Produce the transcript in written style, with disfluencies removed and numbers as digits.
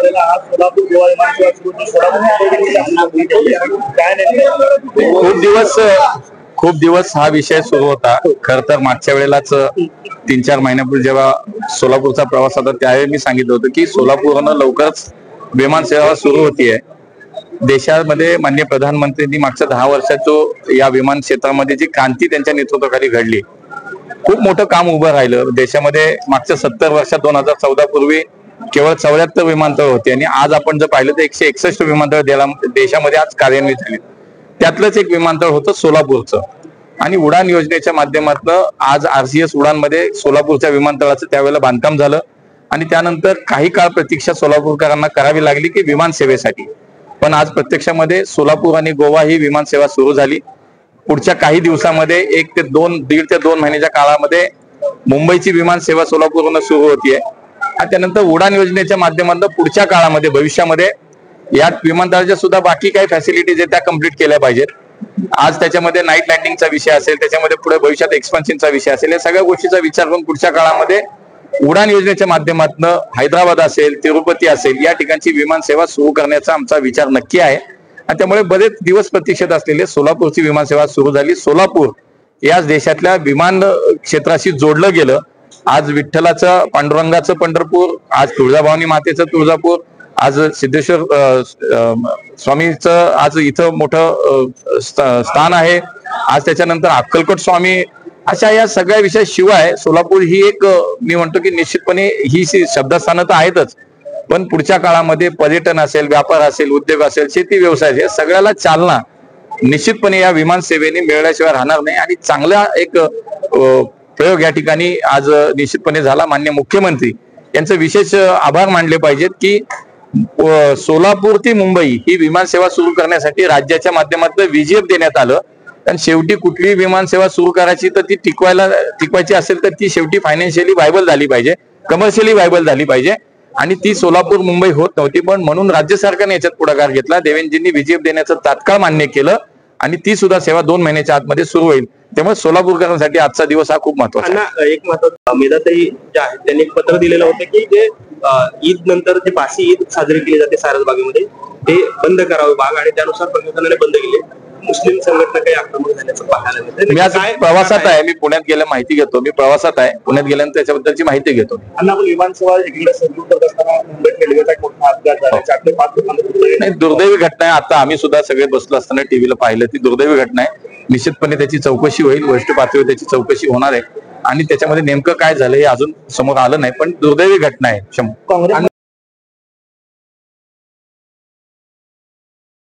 वेळेला आज सोलापूर गोवा विमानसेवा खूप दिवस हा विषय सुरू होता। खर तर मागच्या वेळेलाच 3-4 महिन्यापूर्वी जेव्हा सोलापूरचा प्रवास होता त्यावेळी मी सांगितलं होतं की सोलापूरनं लवकरच विमानसेवा सुरू होतीये। देशामध्ये माननीय प्रधानमंत्र्यांनी मागच्या 10 वर्षात जो या विमान क्षेत्रामध्ये जी क्रांती त्यांच्या नेतृत्वाखाली घडली, खूप मोठं काम उभं राहिलं देशामध्ये। मागच्या 70 वर्षात 2014 पूर्वी केवळ 74 विमानतळ होते आणि आज आपण जर पाहिलं तर 161 विमानतळ देशामध्ये आज कार्यान्वित झाले। त्यातलंच एक विमानतळ होतं सोलापूरचं आणि उडान योजनेच्या माध्यमातून आज RCS उडानमध्ये सोलापूरच्या विमानतळाचं त्यावेळेला बांधकाम झालं आणि त्यानंतर काही काळ प्रतीक्षा सोलापूरकरांना करावी लागली की विमान सेवेसाठी, पण आज प्रत्यक्षामध्ये सोलापूर आणि गोवा ही विमान सेवा सुरू झाली। पुढच्या काही दिवसामध्ये 1 ते 1.5 ते 2 महिन्याच्या काळामध्ये मुंबईची विमान सेवा सोलापूरवरून सुरू होतीये आणि त्यानंतर उडान योजनेच्या माध्यमातून पुढच्या काळामध्ये भविष्यामध्ये या विमानतळाच्या सुद्धा बाकी काही फॅसिलिटीज आहेत त्या कम्प्लीट केल्या पाहिजेत। आज त्याच्यामध्ये नाईट लँडिंगचा विषय असेल, त्याच्यामध्ये पुढे भविष्यात एक्सपान्शनचा विषय असेल, या सगळ्या गोष्टीचा विचार करून पुढच्या काळामध्ये उडान योजनेच्या माध्यमातून हैदराबाद असेल, तिरुपती असेल या ठिकाणची विमान सेवा सुरू करण्याचा आमचा विचार नक्की आहे आणि त्यामुळे बरेच दिवस प्रतीक्षेत असलेले सोलापूरची विमान सेवा सुरू झाली। सोलापूर याच देशातल्या विमान क्षेत्राशी जोडलं गेलं। आज विठ्ठलाचं पांडुरंगाचं पंढरपूर, आज तुळजाभवानी मातेचं तुळजापूर, आज सिद्धेश्वर स्वामीचं आज इथं मोठं स्थान आहे। आज त्याच्यानंतर अक्कलकोट स्वामी, अशा या सगळ्या विषयाशिवाय सोलापूर ही एक मी म्हणतो की निश्चितपणे ही शब्दस्थानं तर आहेतच, पण पुढच्या काळामध्ये पर्यटन असेल, व्यापार असेल, उद्योग असेल, शेती व्यवसाय असेल, सगळ्याला चालना निश्चितपणे या विमान सेवेने मिळाल्याशिवाय राहणार नाही आणि चांगला एक प्रयोग या ठिकाणी आज निश्चितपणे झाला। माननीय मुख्यमंत्री यांचे विशेष आभार मानले पाहिजेत की सोलापूर ते मुंबई ही विमान सेवा सुरू करण्यासाठी राज्याच्या माध्यमातून VGF देण्यात आलं आणि शेवटी कुठलीही विमान सेवा सुरू करायची तर ती टिकवायची असेल तर ती शेवटी फायनान्शियली व्हायबल झाली पाहिजे, कमर्शियली व्हायबल झाली पाहिजे आणि ती सोलापूर मुंबई होत नव्हती, पण म्हणून राज्य सरकारने याच्यात पुढाकार घेतला। देवेंद्रजींनी VGF देण्याचं तात्काळ मान्य केलं आणि ती सुद्धा सेवा 2 महिन्याच्या आतमध्ये सुरू होईल। त्यामुळे सोलापूरकरांसाठी आजचा दिवस हा खूप महत्वाचा आहे। एक महत्वाचा मेधाताई जे आहेत त्यांनी एक पत्र दिलेलं होतं की जे ईद नंतर जे बासी ईद साजरी केली जाते सारसबागेमध्ये ते बंद करावे बाग आणि त्यानुसार प्रशासनाने बंद केले। मुस्लिम संघटना काही आक्रमक झाल्याचं पाहायला मिळतं। मी आज प्रवासात आहे, मी पुण्यात गेल्या माहिती घेतो, मी प्रवासात आहे, पुण्यात गेल्यानंतर त्याच्याबद्दलची माहिती घेतो। आणि आपण विमान सेवा इकडे सुरू करत असताना मुंबईत रेल्वेचा एक मोठा अपघात झाला, 4 ते 5 नाही, दुर्दैवी घटना आहे। आता आम्ही सुद्धा सगळे बसलो असताना टीव्हीला पाहिलं, ती दुर्दैवी घटना आहे। निश्चितपणे त्याची चौकशी होईल, वरिष्ठ पातळीवर त्याची चौकशी होणार आहे आणि त्याच्यामध्ये नेमकं काय झालं हे अजून समोर आलं नाही, पण दुर्दैवी घटना आहे।